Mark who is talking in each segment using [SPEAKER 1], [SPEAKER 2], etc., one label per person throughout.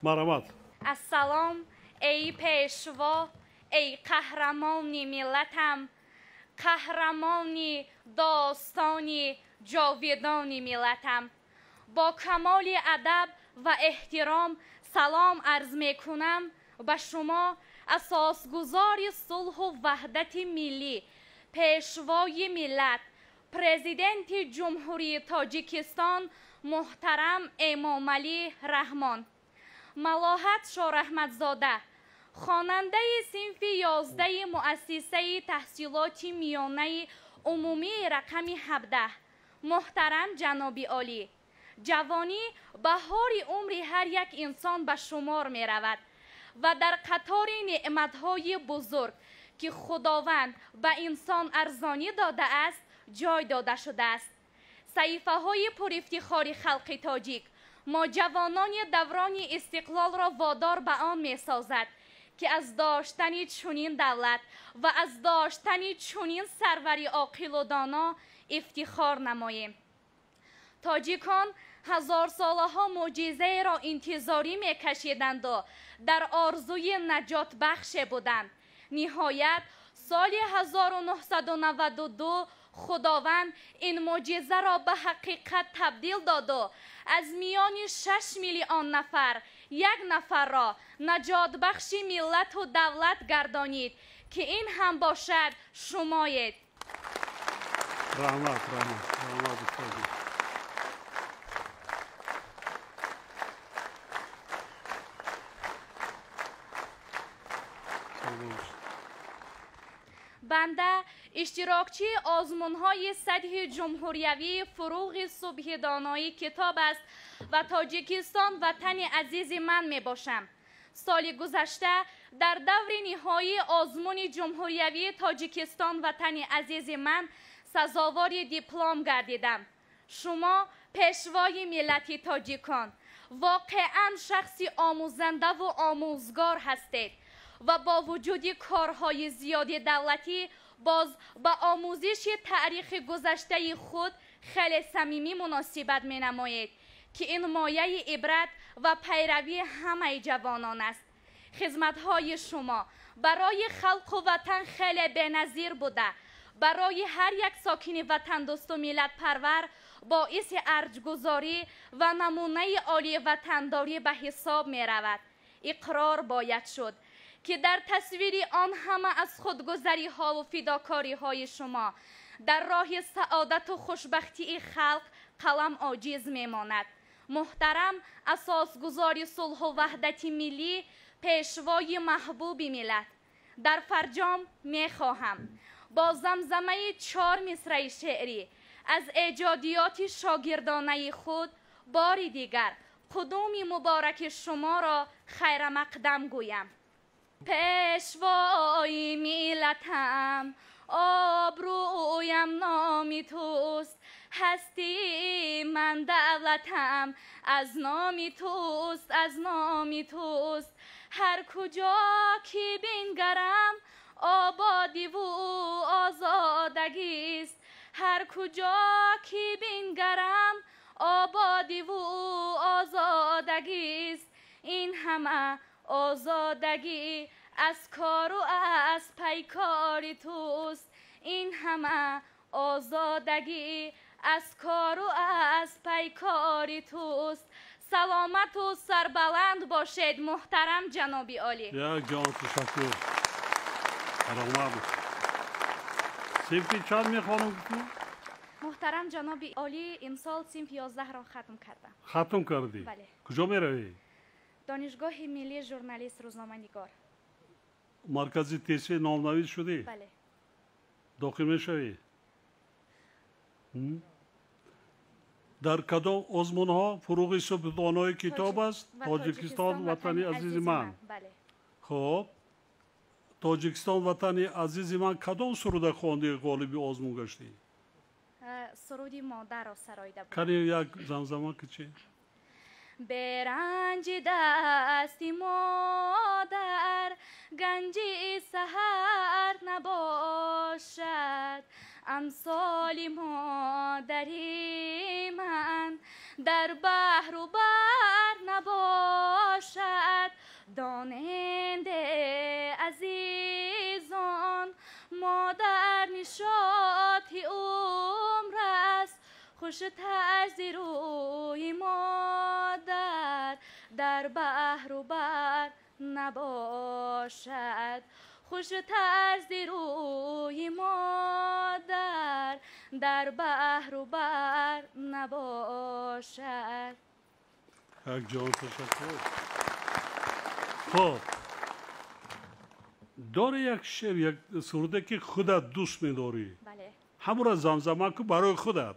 [SPEAKER 1] مرحمت.
[SPEAKER 2] السلام ای پیشوا، ای قهرمانی ملتم، قهرمانی داستانی جاویدانی ملتم. با کمال ادب و احترام سلام عرض می کنم به شما، اساسگزار صلح و وحدت ملی، پیشوای ملت، پرزیدنت جمهوری تاجیکستان محترم امامعلی رحمان. ملاحت شاه رحمتزاده، خواننده صنف 11 مؤسسه تحصیلات میانه عمومی رقم 17. محترم جناب عالی، جوانی بهار عمر هر یک انسان به شمار می رود و در قطار نعمتهای بزرگ که خداوند به انسان ارزانی داده است جای داده شده است. صحیفه های پر افتخار خلق تاجیک ما جوانان دوران استقلال را وادار به آن می سازد که از داشتن چنین دولت و از داشتن چنین سروری عاقل و دانا افتخار نماییم. تاجیکان هزار ساله ها معجزه را انتظاری می کشیدند و در آرزوی نجات بخش بودند. نهایت سال 1992 خداوند این معجزه را به حقیقت تبدیل داد و از میان 6 میلیون نفر 1 نفر را نجات بخش ملت و دولت گردانید که این هم باشد شمایید.
[SPEAKER 1] رحمت.
[SPEAKER 2] بنده اشتراکچی آزمون‌های سطح جمهوریوی فروغ صبح دانایی کتاب است و تاجیکستان وطن عزیز من می باشم. سال گذشته در دور نهایی آزمون جمهوریوی تاجیکستان وطن عزیز من سزاوار دیپلم گردیدم. شما پیشوای ملت تاجیکان واقعا شخصی آموزنده و آموزگار هستید و با وجود کارهای زیاد دولتی باز با آموزش تاریخ گذشته خود خیلی صمیمی مناسبت می نمایید که این مایه عبرت و پیروی همه جوانان است. خدمت‌های شما برای خلق و وطن خیلی بی‌نظیر بوده، برای هر یک ساکن وطن دوست و ملت پرور باعث ارجگذاری و نمونه عالی وطنداری به حساب می رود. اقرار باید شد که در تصویر آن همه از خودگذری ها و فداکاری های شما در راه سعادت و خوشبختی خلق قلم عاجز می ماند. محترم اساسگزار صلح و وحدت ملی، پیشوای محبوب ملت، در فرجام می خواهم با زمزمه 4 مصرع شعری از ایجادیات شاگردانه خود بار دیگر قدوم مبارک شما را خیر مقدم گویم. پیشوای ملتم، آبرویم نامی توست، هستی من دولتم، از نامی توست، از نامی توست. هر کجا که بنگرم آبادی و آزادگی است، هر کجا که بنگرم آبادی و آزادگی است. این همه آزادگی از کار و از پیکار توست، این همه آزادگی از کار و از پیکار توست. سلامت و سربلند باشید محترم جناب عالی.
[SPEAKER 1] یک جان تشکر. رحمت. صنف چند میخوانم؟
[SPEAKER 2] محترم جناب عالی امسال صنف 11 را ختم کردم.
[SPEAKER 1] ختم کردی؟
[SPEAKER 2] بله.
[SPEAKER 1] کجا میروی؟
[SPEAKER 2] دانشگاه ملی ژورنالیست روزنامه نگار.
[SPEAKER 1] مرکزی تحصیل نامنویس شدی؟
[SPEAKER 2] بله.
[SPEAKER 1] داخل میشوی؟ در کدام آزمون ها؟ فروغ صبح دانایی کتاب است، تاجیکستان وطن عزیز من.
[SPEAKER 2] بله.
[SPEAKER 1] خب تاجیکستان وطن عزیز من کدام سروده خواندی غالب آزمون گشتی؟
[SPEAKER 2] سرود مادر و سرایده بود.
[SPEAKER 1] کنی یک زمزمه که چی؟
[SPEAKER 2] برنج دستی مادر گنجی سحر نباشد، امثال مادری من در بحر و بر نباشد. خوشتر ز روی مادر در بحر و بر نباشد. خوشتر ز روی مادر در بحر و بر نباشد.
[SPEAKER 1] یک جان تشکر. خب داری یک شعر، یک سروده که خودت دوست می‌داری،
[SPEAKER 2] بله.
[SPEAKER 1] همون را زمزمه کن برای خودت.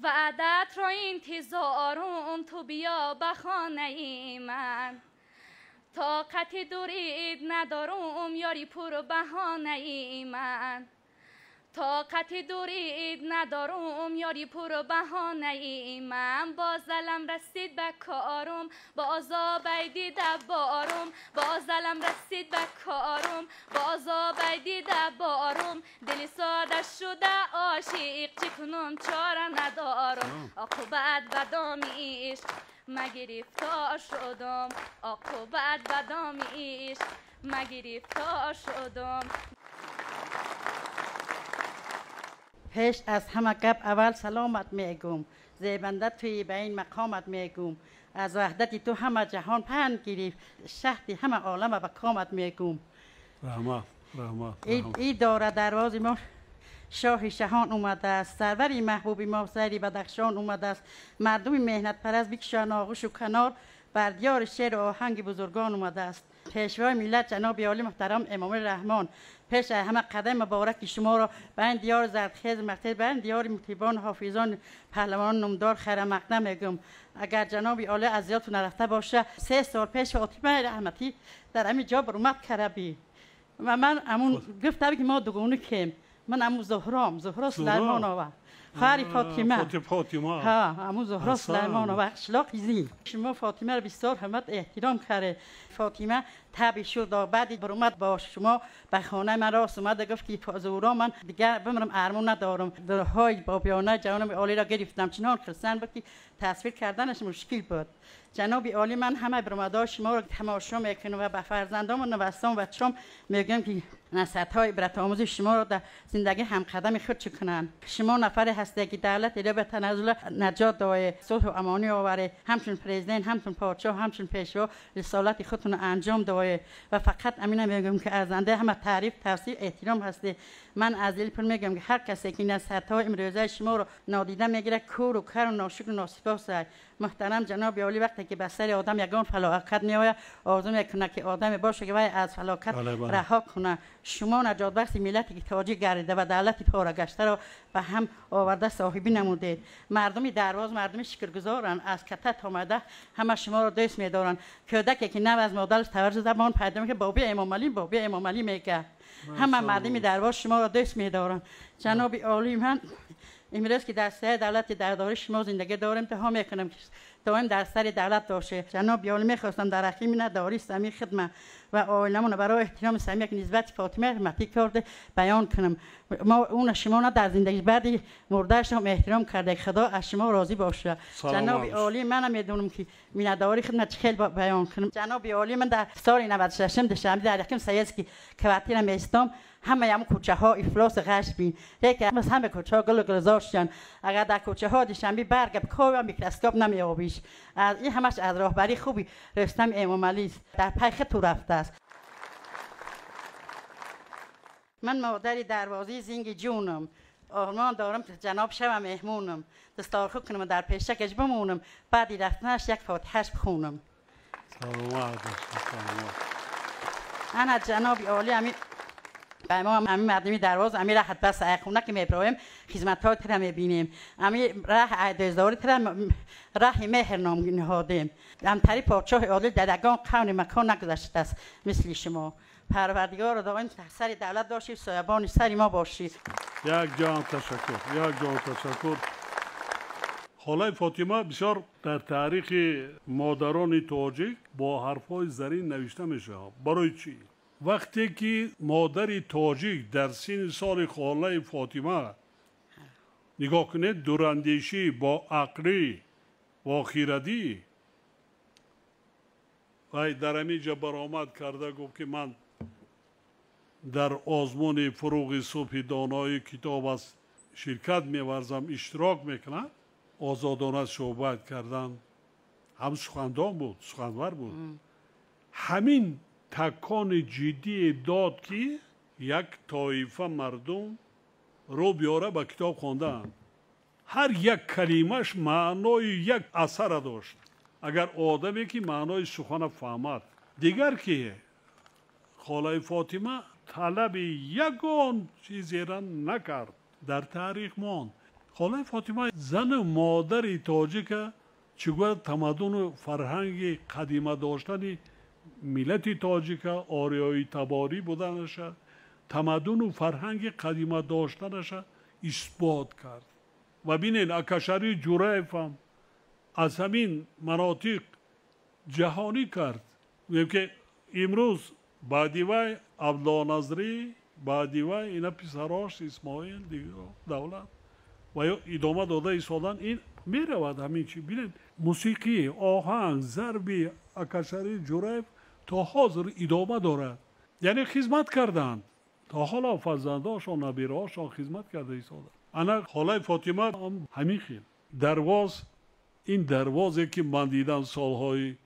[SPEAKER 2] وعدت را انتظارم تو بیا به خانه من، طاقت دورید ندارم یاری پر بهانه من، طاقت دورید ندارم یاری پر بهانه من. باز دلم رسید به کارم باز آبیدی دبارم، باز دلم رسید به کارم باز آبیدی دبارم. دل ساده شده عاشق چه کنم چاره ندارم. عاقبت بدام عشق مگرفتار شدم، عاقبت بدام عشق مگرفتار شدم.
[SPEAKER 3] پیش از همه گپ اول سلامت میگم، زیبنده توی به این مقامت میگم. از وحدتی تو همه جهان پند گرفت، شهدی همه عالم به کامت میگم.
[SPEAKER 1] رحمت رحمت.
[SPEAKER 3] ای داره درواز ما شاه شهان اومده است، سروری محبوبی ما سری بدخشان اومده است. مردم مهنت پرست بکشان آغوش و کنار، بر دیار شعر و آهنگ بزرگان اومده است. پیشوای ملت جناب عالی محترم امام رحمان، پیش همه قدم مبارک شما را به این دیار زرخیز مقتدر، به این دیار مطیبان حافظان پهلوان نمدار خیر مقدم میگم. اگر جناب عالی از یادتون نرفته باشه 3 سال پیش فاطمه رحمتی در همین جا برآمد کربی و من همون گفتم که ما دوگونه کیم، من همون زهرا سلیمان آوا خواهر
[SPEAKER 1] فاطمه
[SPEAKER 3] ها، همون زهرا سلیمان آوا اشلاق زی. شما فاطمه رو بسیار حرمت احترام کرده. فاطمه تبی شد و بعد برآمد با شما به خانه من راست اومد گفت که زهرا من دیگر بمرم ارمون ندارم. درهای بابیانه جناب عالی را گرفتم، چنان خرسن بود که تصویر کردنش مشکل بود. جناب عالی من همه برآمده شما را تماشا میکنم و به فرزندام و نوستان و بچه‌ام میگم که نصیحت‌های عبرت آموز شما را در زندگی همقدم خود کنند. شما نفر هستی که دولت را به تنزل نجات دای صلح و امانی آوره، همچون پرزیدنت، همچون پادشاه، همچون پیشوا رسالت خودتون انجام دای و فقط امین میگم که ارزنده همه تعریف توصیف احترام هستی. من از دل پر میگم که هر کسی که نصیحت‌های امروزه شما را نادیده میگیره کور و کر و ناشکر و ناسپاس است. محترم جناب عالی وقتی که به سر آدم یگان فلاکت میآید آرزو میکنه که آدم باشه که وای از فلاکت رها کنه. شما نجات بخش ملتی که تاجی گردیده و دولت پاره گشته را به هم آورده صاحبی نمودید. مردمی درواز مردم شکرگزارن، از کتت آمده همه شما را دوست می‌دارن. کودکی که نو از مادرش توجه زبان پیدا میکنه بابی امام علی میگه. همه مردمی درواز شما را دوست می‌دارن. جناب عالی من امروز که در سر دولت در داره شما زندگی دارم تا میکنم که دائم در سر دولت باشه. جناب عالی میخواستم در اخیر نداری سمی خدمت و عائلمون برای احترام سمی که نسبت فاطمه رحمتی کرده بیان کنم. ما اون شما در زندگی بعد مردهش هم احترام کرده. خدا از شما راضی باشه. جناب عالی من میدونم که مینداری خدمت خیلی بیان کنم. جناب عالی من در سال 96 دشنبه در یکم سیاسی که کواتیر میستم همه هم کوچه ها افلاس غش بین لیکن همه کوچه ها گل گلزارشن. اگر در کوچه ها دشنبه برگ بکوی هم میکرسکوپ نمیابیش. از این همش از راهبری خوبی رستم امام علی در پی تو رفته است. من مادری دروازی زنگ جونم، آرمان دارم جناب شوم مهمونم، دستارخو کنم در پیشکش بمونم، بعدی رفتنش یک فاتحهش بخونم. انا جناب عالی همین به ما همین مردمی درواز همین راحت بس خونه که میبرایم خدمت‌ها تر میبینیم. همین راه عیدزداری تر راه مهر نام نهادیم. هم تری پادشاه عادل ددگان قون مکان نگذشته است مثل شما. پروردگار دائم سر دولت داشتید، سایبان سر ما باشید.
[SPEAKER 1] یک جان تشکر. خاله فاطمه بسیار در تاریخ مادران تاجیک با حرفای زرین نوشته میشه. برای چی؟ وقتی که مادر تاجیک در سن سال خاله فاطمه نگاه کنید دوراندیشی با عقلی و خیردی و در همینجا برآمد کرده گفت که من در آزمون فروغ صبح دانایی کتاب از شرکت می‌ورزم اشتراک میکنم. آزادانه صحبت کردن، هم سخندان بود، سخنور بود. همین تکان جدی داد که یک طایفه مردم رو بیاره به کتاب خواندن. هر یک کلمش معنای یک اثر داشت. اگر آدمی که معنای سخن فهمد. دیگر که خاله فاطمه طلب یگان چیزی را نکرد، در تاریخ ماند. خاله فاطمه زن مادر تاجیک چگونه تمدن و فرهنگ قدیمه داشتن ملت تاجیک آریایی تباری بودنش، تمدن و فرهنگ قدیمه داشتنش اثبات کرد. و بینین اکشری جریف هم از همین مناطق جهانی کرد. میگه که امروز بعدی وای عبدالله نظری، بعدی وای اینا پسراش اسماعیل دیگه دولت و یا ادامه داده ایستادن. این میرود همین چی. ببینید موسیقی، آهنگ، ضربی اکشری جریف تا حاضر ادامه دارد. یعنی خدمت کردند. تا حالا فرزنداشون و نبیرهاشون خدمت کرده ایستادن. انا خاله فاطمه هم همین خیل. درواز، این دروازی که من دیدم سالهای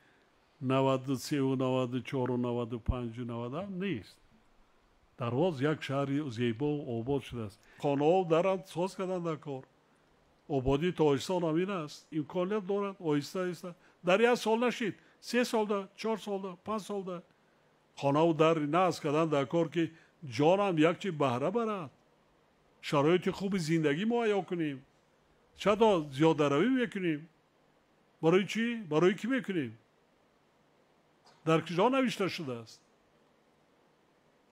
[SPEAKER 1] 93 و 94 و 95 و 90 نیست. درواز یک شهری زیبا و آباد شده است. خانه ها دارند ساز کردن در کار. آبادی تاجستان همین است. امکانیت دارند آهسته آهسته. در یک سال نشید. 3 سال ده، 4 سال ده، 5 سال ده. خانه ها در نصب کردن در کار که جان هم یک چی بهره برد. شرایط خوب زندگی مهیا کنیم. چرا زیاده روی میکنیم؟ برای چی؟ برای کی میکنیم؟ در کجا نوشته شده است؟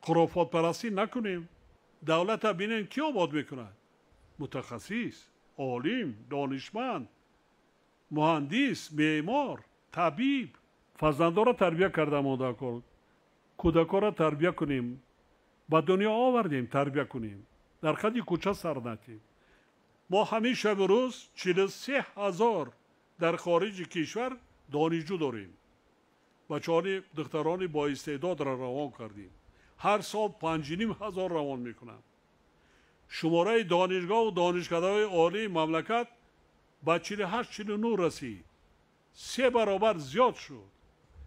[SPEAKER 1] خرافات پرستی نکنیم. دولت بینن کی آباد میکنه؟ متخصص، عالم، دانشمند، مهندس، معمار، طبیب. فرزندا را تربیت کرده مادر کار. کودکان را تربیت کنیم. به دنیا آوردیم تربیت کنیم. در خدی کوچه سر نتیم. ما همیشه به روز 43,000 در خارج کشور دانشجو داریم. بچه‌های دختران با استعداد را روان کردیم. هر سال 5,500 روان میکنم. شماره دانشگاه و دانشکده‌های عالی مملکت به 48-49 رسید. 3 برابر زیاد شد.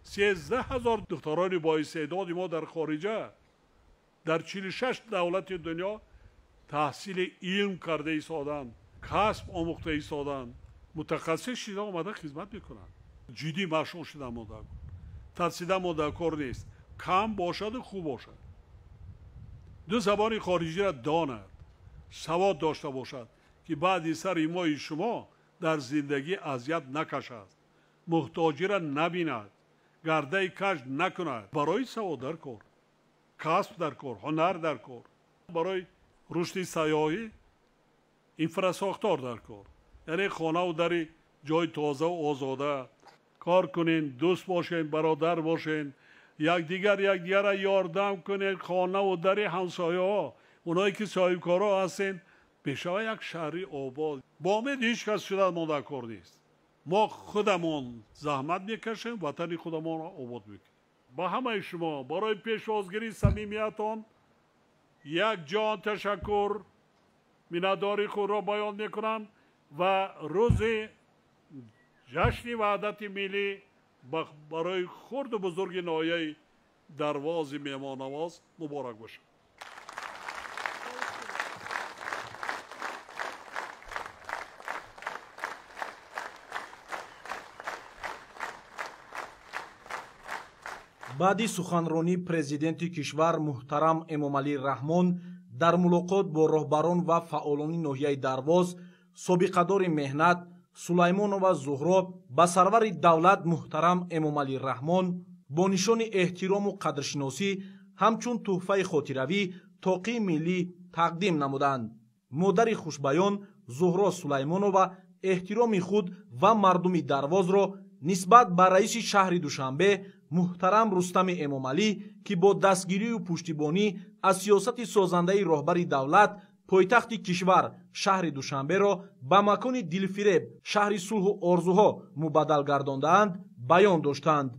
[SPEAKER 1] 13,000 دختران با استعداد ما در خارجه در 46 دولت دنیا تحصیل علم کرده ایستادن، کسب آموخته ایستادن، متخصص شده آمده خدمت میکنن. جدی مشغول شده مادر. ترسیده مادر کار نیست. کم باشد و خوب باشد. 2 زبان خارجی را داند. سواد داشته باشد که بعد سر ایمای شما در زندگی اذیت نکشد. محتاجی را نبیند. گرده کج نکند. برای سواد در کار، کسب در کار، هنر در کار، برای رشد سیاحی، اینفراساختار در کار. یعنی خانه و در جای تازه و آزاده کار کنین، دوست باشین، برادر باشین، یکدیگر را یاردم کنین. خانه و در همسایه ها، اونایی که صاحبکارا هستین، بشه یک شهری آباد. با امید هیچ کس شده ما در کار نیست. ما خودمون زحمت میکشیم، وطن خودمون را آباد میکنیم. با همه شما برای پیشوازگیری صمیمیتان یک جان تشکر مینداری خود را بیان میکنم و روز جشن وحدت ملی برای خرد و بزرگ ناحیه درواز مهمان نواز مبارک باشه.
[SPEAKER 4] баъди суханронӣ президенти кишвар муҳтарам эмомалӣ раҳмон дар мулоқот бо роҳбарон ва фаъолони ноҳияи дарвоз собиқадори меҳнат сулаймонова зуҳро ба сарвари давлат муҳтарам эмомалӣ раҳмон бо нишони эҳтирому қадршиносӣ ҳамчун тӯҳфаи хотиравӣ тоқии миллӣ тақдим намуданд. модари хушбаён зуҳро сулаймонова эҳтироми худ ва мардуми дарвозро нисбат ба раиси шаҳри душанбе муҳтарам рустами эмомалӣ ки бо дастгирию пуштибонӣ аз сиёсати созандаи роҳбари давлат пойтахти кишвар шаҳри душанберо ба макони дилфиреб шаҳри сулҳу орзуҳо мубаддал гардондаанд баён доштанд.